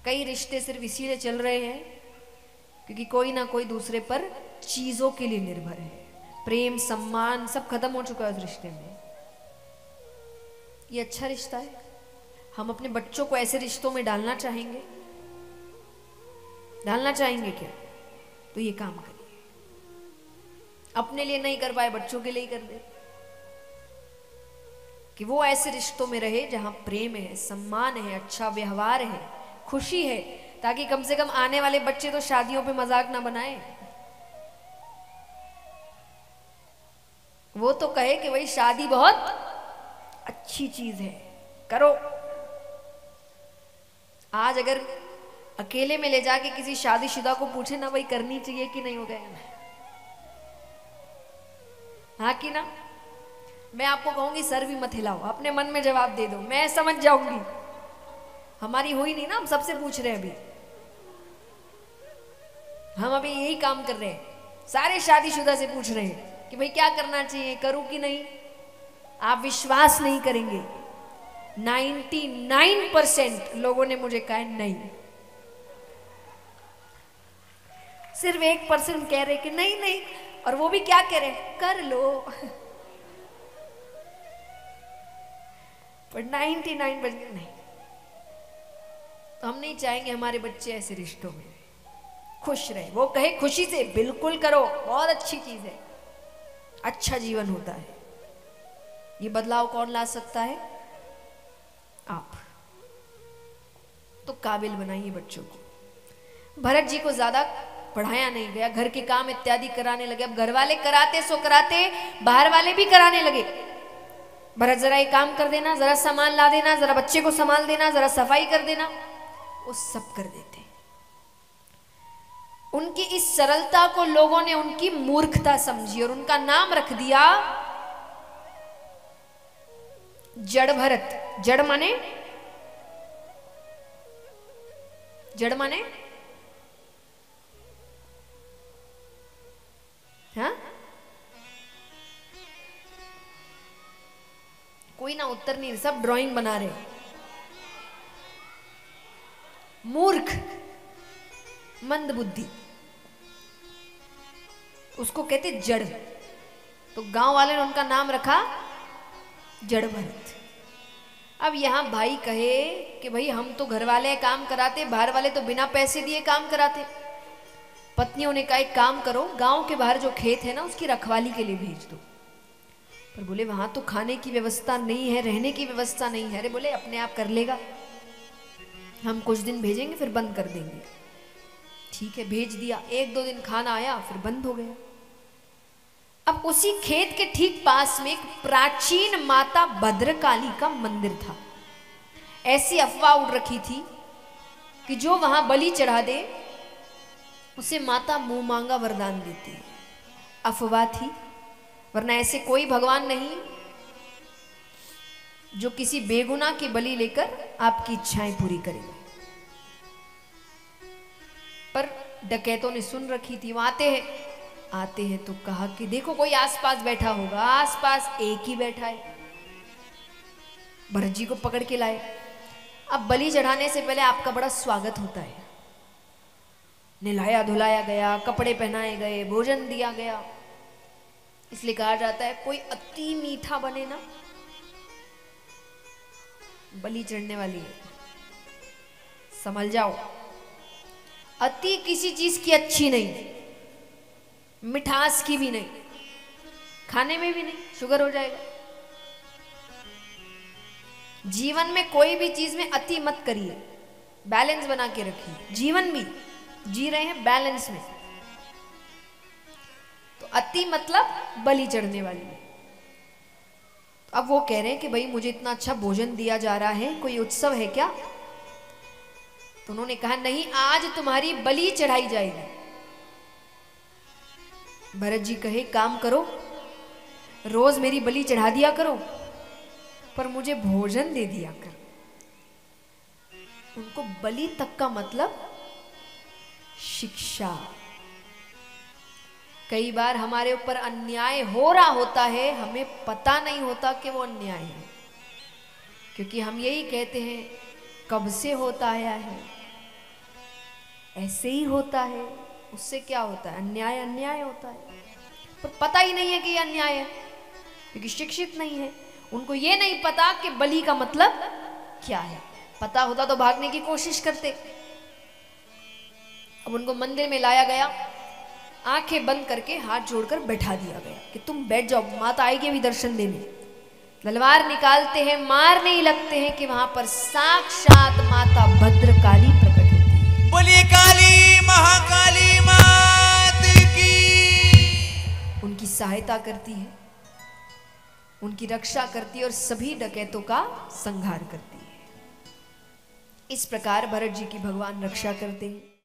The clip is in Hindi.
कई रिश्ते सिर्फ इसीलिए चल रहे हैं क्योंकि कोई ना कोई दूसरे पर चीजों के लिए निर्भर है। प्रेम सम्मान सब खत्म हो चुका है उस रिश्ते में। ये अच्छा रिश्ता है? हम अपने बच्चों को ऐसे रिश्तों में डालना चाहेंगे? डालना चाहेंगे क्या? तो ये काम करिए, अपने लिए नहीं कर पाए बच्चों के लिए ही कर दे, कि वो ऐसे रिश्तों में रहे जहां प्रेम है, सम्मान है, अच्छा व्यवहार है, खुशी है, ताकि कम से कम आने वाले बच्चे तो शादियों पे मजाक ना बनाए। वो तो कहे कि भाई शादी बहुत अच्छी चीज है, करो। आज अगर अकेले में ले जाके किसी शादीशुदा को पूछे ना भाई करनी चाहिए कि नहीं, हो गया हाँ कि ना, मैं आपको कहूंगी सर भी मत हिलाओ, अपने मन में जवाब दे दो, मैं समझ जाऊंगी। हमारी हुई नहीं ना, हम सबसे पूछ रहे हैं अभी, हम अभी यही काम कर रहे हैं, सारे शादीशुदा से पूछ रहे हैं कि भाई क्या करना चाहिए, करूं कि नहीं। आप विश्वास नहीं करेंगे, 99% लोगों ने मुझे कहा नहीं। सिर्फ 1% कह रहे कि नहीं नहीं, और वो भी क्या कह रहे, कर लो। पर 99% नहीं। तो हम नहीं चाहेंगे हमारे बच्चे ऐसे रिश्तों में खुश रहे। वो कहे खुशी से, बिल्कुल करो, बहुत अच्छी चीज है, अच्छा जीवन होता है। ये बदलाव कौन ला सकता है? आप। तो काबिल बनाइए बच्चों को। भरत जी को ज्यादा पढ़ाया नहीं गया, घर के काम इत्यादि कराने लगे। अब घर वाले कराते सो कराते, बाहर वाले भी कराने लगे। भरत जरा ये काम कर देना, जरा सामान ला देना, जरा बच्चे को संभाल देना, जरा सफाई कर देना, वो सब कर देते। उनकी इस सरलता को लोगों ने उनकी मूर्खता समझी और उनका नाम रख दिया जड़ भरत। जड़ माने, जड़ माने हाँ, कोई ना उत्तर नहीं, सब ड्राइंग बना रहे। मूर्ख, मंद बुद्धि, उसको कहते जड़। तो गांव वाले ने उनका नाम रखा जड़ भरत। अब यहां भाई कहे कि भाई हम तो घर वाले काम कराते, बाहर वाले तो बिना पैसे दिए काम कराते। पत्नियों ने कहा एक काम करो, गांव के बाहर जो खेत है ना उसकी रखवाली के लिए भेज दो। पर बोले वहां तो खाने की व्यवस्था नहीं है, रहने की व्यवस्था नहीं है। अरे बोले अपने आप कर लेगा, हम कुछ दिन भेजेंगे फिर बंद कर देंगे। ठीक है, भेज दिया। 1-2 दिन खाना आया फिर बंद हो गया। अब उसी खेत के ठीक पास में एक प्राचीन माता भद्रकाली का मंदिर था। ऐसी अफवाह उड़ रखी थी कि जो वहां बलि चढ़ा दे उसे माता मुंह मांगा वरदान देती है। अफवाह थी, वरना ऐसे कोई भगवान नहीं जो किसी बेगुनाह की बलि लेकर आपकी इच्छाएं पूरी करेगा। पर डकैतों ने सुन रखी थी, वहां आते हैं तो कहा कि देखो कोई आसपास बैठा होगा। आसपास एक ही बैठा है। भरत जी को पकड़ के लाए। अब बलि चढ़ाने से पहले आपका बड़ा स्वागत होता है, नहलाया धुलाया गया, कपड़े पहनाए गए, भोजन दिया गया। इसलिए कहा जाता है कोई अति मीठा बने ना, बलि चढ़ने वाली है, समझ जाओ। अति किसी चीज की अच्छी नहीं, मिठास की भी नहीं, खाने में भी नहीं, शुगर हो जाएगा। जीवन में कोई भी चीज में अति मत करिए, बैलेंस बना के रखिए। जीवन भी जी रहे हैं बैलेंस में, तो अति मतलब बलि चढ़ने वाली है। तो अब वो कह रहे हैं कि भाई मुझे इतना अच्छा भोजन दिया जा रहा है, कोई उत्सव है क्या? तो उन्होंने कहा नहीं, आज तुम्हारी बलि चढ़ाई जाएगी। भरत जी कहे काम करो, रोज मेरी बलि चढ़ा दिया करो, पर मुझे भोजन दे दिया कर। उनको बलि तक का मतलब शिक्षा। कई बार हमारे ऊपर अन्याय हो रहा होता है, हमें पता नहीं होता कि वो अन्याय है, क्योंकि हम यही कहते हैं कब से होता आया है, ऐसे ही होता है, उससे क्या होता है, अन्याय अन्याय होता है। पर पता ही नहीं है कि ये अन्याय है, क्योंकि शिक्षित नहीं है। उनको ये नहीं पता कि बलि का मतलब क्या है। पता होता तो भागने की कोशिश करते। अब उनको मंदिर में लाया गया, आंखें बंद करके हाथ जोड़कर बैठा दिया गया कि तुम बैठ जाओ, माता आएगी अभी दर्शन देने। तलवार निकालते हैं, मारने ही लगते हैं कि वहां पर साक्षात माता भद्रकाली प्रकट होती है। बोलिए काली महाकाली मात की। उनकी सहायता करती है, उनकी रक्षा करती है और सभी डकैतों का संहार करती है। इस प्रकार भरत जी की भगवान रक्षा करते हैं।